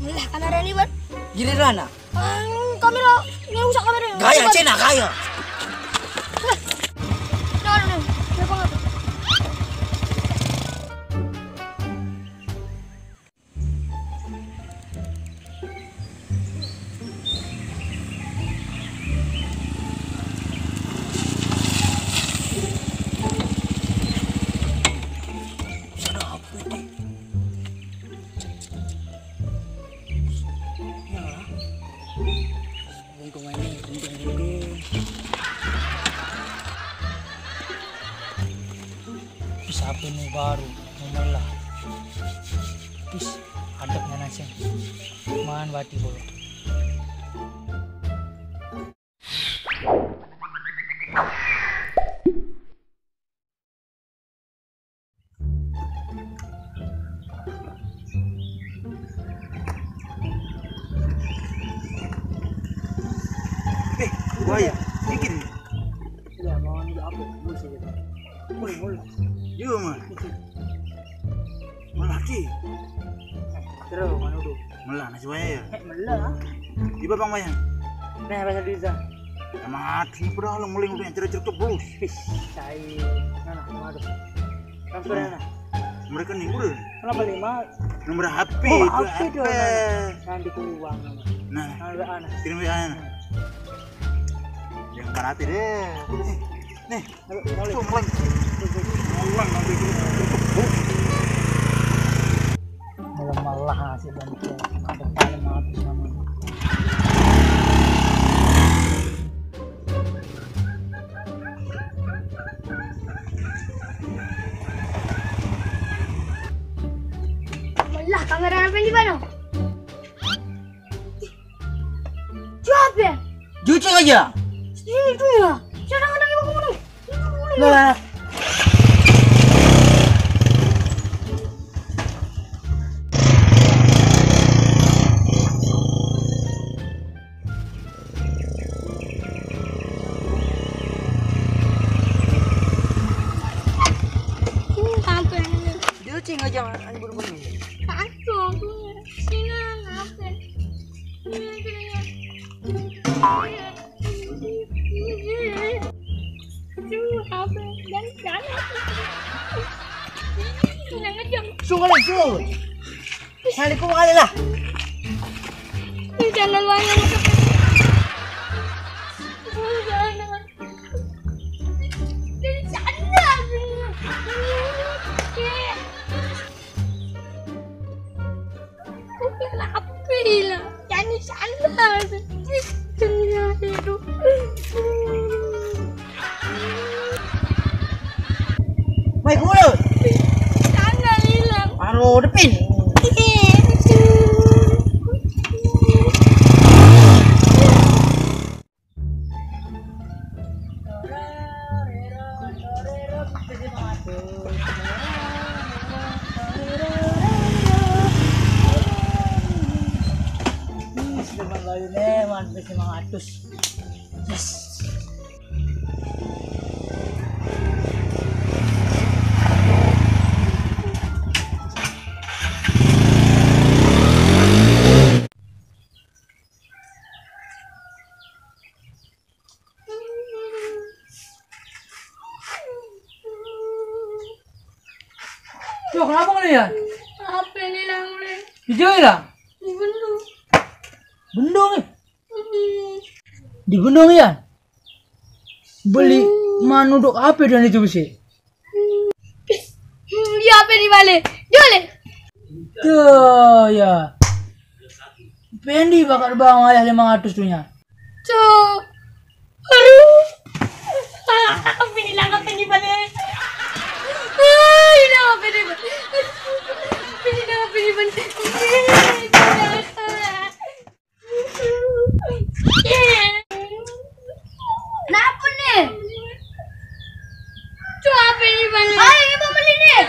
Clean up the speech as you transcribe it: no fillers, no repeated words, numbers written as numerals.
Lah, kamera ini, Ban. Giliran ah. Kamera, ini rusak kamera. Gaya cina gaya. Nah. Kenapa enggak? Sapi ini baru memelah. Is adabnya nasi. Man bati bolo. Buaya, dikit. Ya mau ni apa? Musuh kita. Mul. Yo man. Malaki. Terus mana dulu? Melah nasi buaya ya. Melah. Di babang bayang. Nah bahasa Indonesia. Sama hati padahal mulai yang cerita belus. Fish. Saya. Mana? Mana? Transfer mana? Mereka nih udah. Kenapa 5? Nomor HP Oh, itu HP HP. tuh. Nanti ku uang. Nah, Ana. kirim WA nah. Yang karate deh. Nih, tuh melang. Melang nanti Malah hasil dan ada paling habis nama. Lah, kamera apa ini, Ban? Siapa? Jucing aja. Ini tuh ya. Kadang-kadang ibu kamu nih. Lah. Jucing aja ani buru-buru ni. Sungguh lah. Hari ku ada lah. Jangan banyak. Mai kulo. Jangan hilang. Aro depin. Yes. Yo, kenapa kalian? Apa ini udah Hijau hilang? di bendung. Bendung nih. Di bendung ya? Beli manuduk apa dan itu sih? Dia apa di balik? Jual. Tuh ya. Pendi bakal bang ayah 500 tuhnya. Tuh. Aduh. Apa ini langkah di balik? Ini apa di balik? Ini apa di balik? Kenapa nih? Tuh apa ini balik? Ayo kita beli nih.